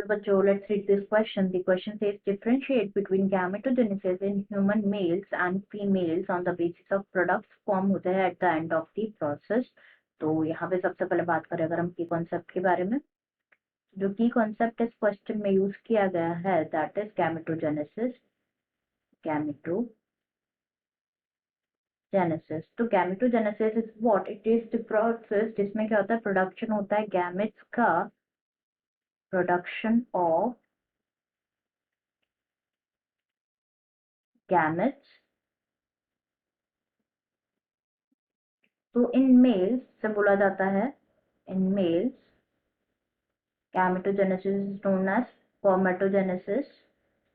Well, bachcho, let's read this question. The question says differentiate between gametogenesis in human males and females on the basis of products form होते हैं at the end of the process. तो यहाँ पे सबसे पहले बात करें अगर हम की कॉन्सेप्ट के बारे में, जो की कॉन्सेप्ट इस क्वेश्चन में यूज किया गया है दैट इज गैमेटोजेनेसिस. गैमेटोजेनेसिस, तो gametogenesis is what? It is the process जिसमें क्या होता है, प्रोडक्शन होता है गैमेट्स का, प्रोडक्शन ऑफ गैमेट्स. तो इन मेल्स से बोला जाता है, in males gametogenesis is known as spermatogenesis,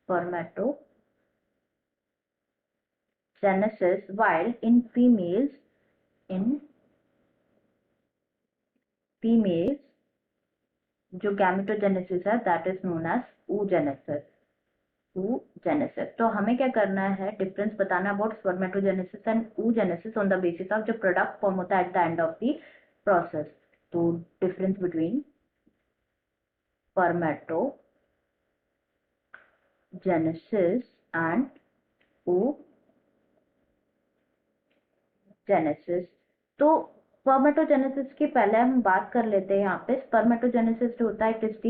spermatogenesis, while in females जो गैमेटोजेनेसिस है that is known as oogenesis. तो हमें क्या करना है, डिफरेंस बताना about spermatogenesis and oogenesis on the basis of जो प्रोडक्ट फॉर्म होता है at the end of the process. तो difference between spermatogenesis and oogenesis. तो स्पर्मेटोजेनेसिस की पहले हम बात कर लेते हैं. यहाँ पे स्पर्मेटोजेनेसिस जो होता है it is the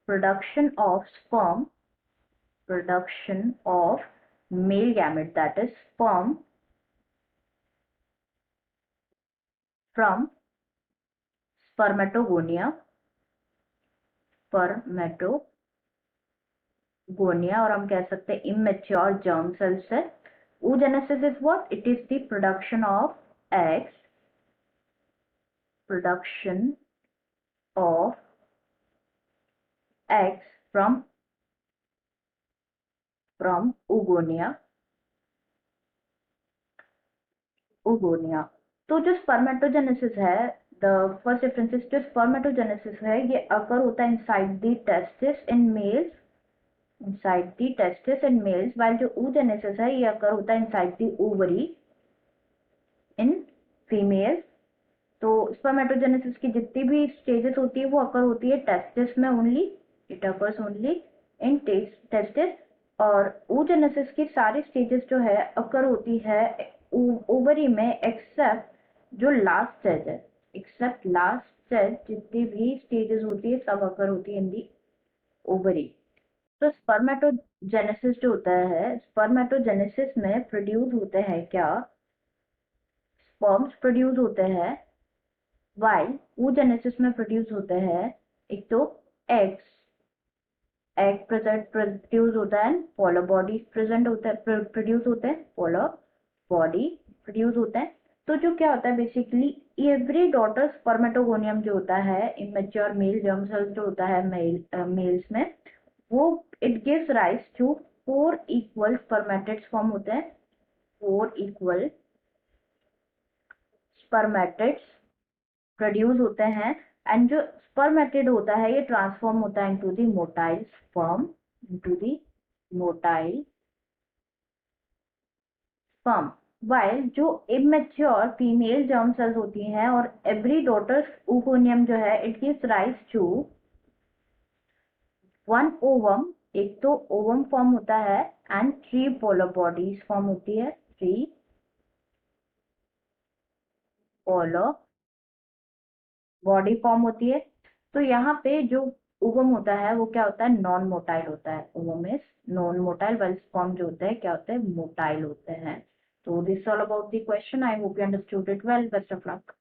production of sperm, production of male gamete that is sperm from spermatogonia, और हम कह सकते हैं immature germ cells से. oogenesis is what? It is the production of eggs, from oogonia. तो जो स्पर्मेटोजेनेसिस है, द फर्स्ट डिफरेंस जो स्पर्मेटोजेनेसिस है ये अकर होता है inside the testis in males, while जो oogenesis है ये अकर होता है inside the ovary in females. तो स्पर्मेटोजेनेसिस की जितनी भी स्टेजेस होती है वो अकर होती है टेस्टिस में only, it occurs only in testis. और oogenesis की सारी स्टेजेस जो है अकर होती है ओवरी में, एक्सेप्ट जो लास्ट स्टेज है, जितनी भी स्टेजेस होती है सब अकर होती है इन दी ओवरी. तो स्पर्मेटोजेनेसिस जो होता है, स्पर्मेटोजेनेसिस में प्रोड्यूस होते हैं क्या, स्पर्म्स प्रोड्यूस होते हैं, वाइल oogenesis में प्रोड्यूस होते हैं एक तो एग प्रोड्यूस होता है, पोलर बॉडी प्रेजेंट होता है, प्रोड्यूस होते हैं, पोलर बॉडी प्रोड्यूस होता है. तो जो क्या होता है बेसिकली एवरी डॉटर स्पर्मेटोगोनियम जो होता है, इमेच्योर मेल जर्म सेल्स जो होता है मेल्स में, वो it gives rise to 4 equal spermatids form होते हैं, 4 इक्वल स्पर्मेटिड्स प्रोड्यूस होते हैं. एंड जो स्पर्मेटिड होता है ये ट्रांसफॉर्म होता है into the motile sperm, while जो इमेच्योर फीमेल जर्म सेल्स होती हैं और एवरी डॉटर oogoनियम जो है it gives rise to 1 ovum, एक तो ओवम फॉर्म होता है एंड 3 पोलर बॉडीज फॉर्म होती है, 3 पोलर बॉडी फॉर्म होती है. तो यहाँ पे जो ओवम होता है वो क्या होता है, नॉन मोटाइल होता है. Ovum is non motile, while sperm जो होते हैं क्या होते हैं, मोटाइल होते हैं. So this is all about the question. I hope you understood it well. Best of luck.